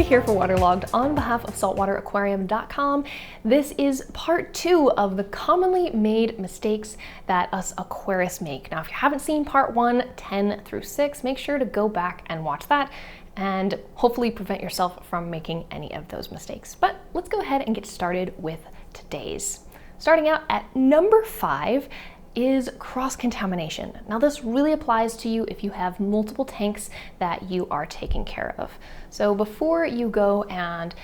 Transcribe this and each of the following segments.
here for WaterLogged on behalf of saltwateraquarium.com. This is part 2 of the commonly made mistakes that us aquarists make. Now, if you haven't seen part 1, 10 through 6, make sure to go back and watch that and hopefully prevent yourself from making any of those mistakes. But let's go ahead and get started with today's. Starting out at number 5 is cross-contamination. Now this really applies to you if you have multiple tanks that you are taking care of. So before you go and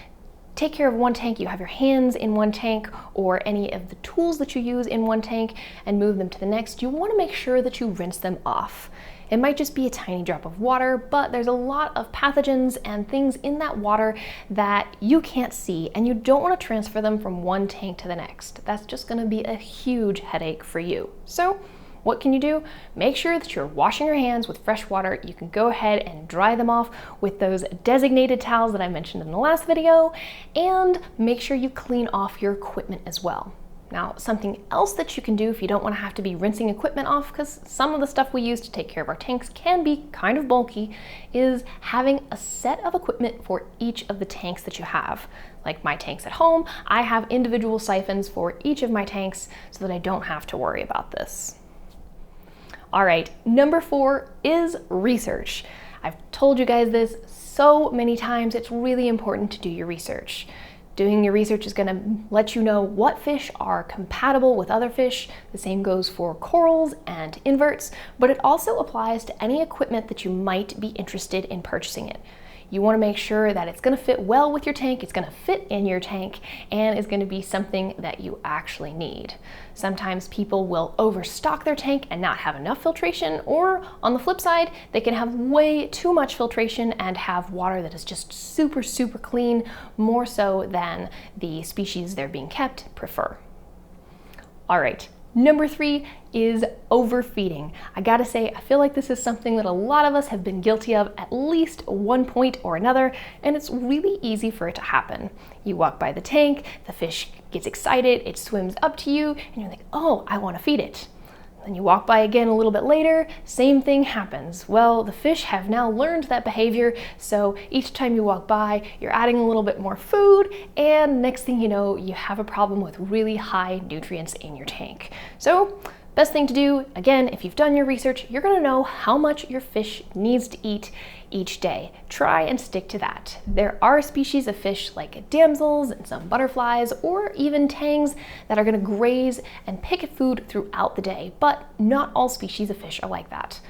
take care of one tank, you have your hands in one tank or any of the tools that you use in one tank and move them to the next, you want to make sure that you rinse them off. It might just be a tiny drop of water, but there's a lot of pathogens and things in that water that you can't see, and you don't want to transfer them from one tank to the next. That's just going to be a huge headache for you. So what can you do? Make sure that you're washing your hands with fresh water. You can go ahead and dry them off with those designated towels that I mentioned in the last video, and make sure you clean off your equipment as well. Now, something else that you can do if you don't want to have to be rinsing equipment off, because some of the stuff we use to take care of our tanks can be kind of bulky, is having a set of equipment for each of the tanks that you have. Like my tanks at home, I have individual siphons for each of my tanks so that I don't have to worry about this. All right, number 4 is research. I've told you guys this so many times, it's really important to do your research. Doing your research is going to let you know what fish are compatible with other fish. The same goes for corals and inverts, but it also applies to any equipment that you might be interested in purchasing it. You want to make sure that it's going to fit well with your tank, it's going to fit in your tank, and is going to be something that you actually need. Sometimes people will overstock their tank and not have enough filtration, or on the flip side, they can have way too much filtration and have water that is just super, super clean, more so than the species they're being kept prefer. All right. Number 3 is overfeeding. I gotta say, I feel like this is something that a lot of us have been guilty of at least one point or another, and it's really easy for it to happen. You walk by the tank, the fish gets excited, it swims up to you, and you're like, oh, I wanna feed it. Then you walk by again a little bit later, same thing happens. Well, the fish have now learned that behavior, so each time you walk by, you're adding a little bit more food, and next thing you know, you have a problem with really high nutrients in your tank. So, best thing to do, again, if you've done your research, you're gonna know how much your fish needs to eat each day. Try and stick to that. There are species of fish like damsels and some butterflies or even tangs that are gonna graze and pick at food throughout the day, but not all species of fish are like that.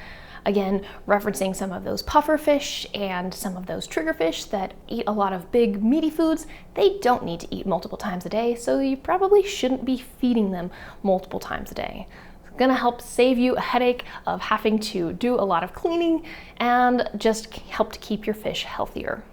Again, referencing some of those puffer fish and some of those triggerfish that eat a lot of big meaty foods, they don't need to eat multiple times a day, so you probably shouldn't be feeding them multiple times a day. Gonna help save you a headache of having to do a lot of cleaning and just help to keep your fish healthier.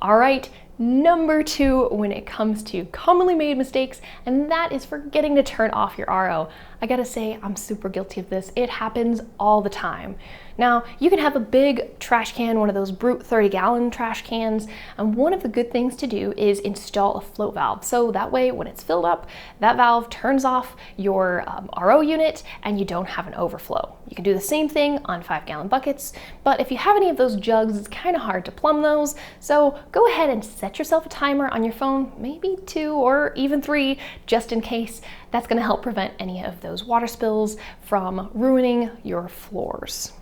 All right, number 2 when it comes to commonly made mistakes, and that is forgetting to turn off your RO. I gotta say, I'm super guilty of this. It happens all the time. Now, you can have a big trash can, one of those brute 30-gallon trash cans, and one of the good things to do is install a float valve. So that way, when it's filled up, that valve turns off your RO unit and you don't have an overflow. You can do the same thing on 5-gallon buckets, but if you have any of those jugs, it's kind of hard to plumb those. So go ahead and set yourself a timer on your phone, maybe 2 or even 3, just in case. That's going to help prevent any of those water spills from ruining your floors.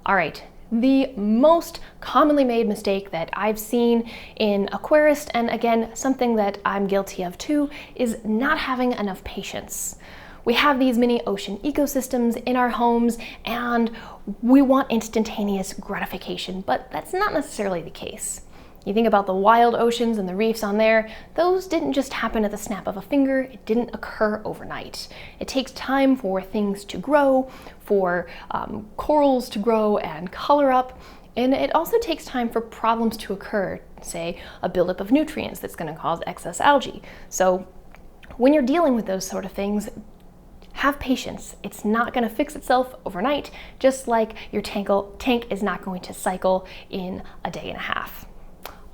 All right, the most commonly made mistake that I've seen in aquarists, and again, something that I'm guilty of too, is not having enough patience. We have these mini ocean ecosystems in our homes, and we want instantaneous gratification, but that's not necessarily the case. You think about the wild oceans and the reefs on there, those didn't just happen at the snap of a finger, it didn't occur overnight. It takes time for things to grow, for corals to grow and color up, and it also takes time for problems to occur, say a buildup of nutrients that's going to cause excess algae. So when you're dealing with those sort of things, have patience. It's not going to fix itself overnight, just like your tank is not going to cycle in a day and a half.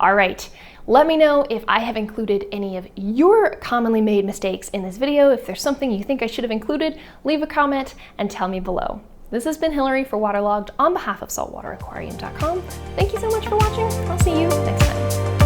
All right, let me know if I have included any of your commonly made mistakes in this video. If there's something you think I should have included, leave a comment and tell me below. This has been Hillary for WaterLogged on behalf of saltwateraquarium.com. Thank you so much for watching. I'll see you next time.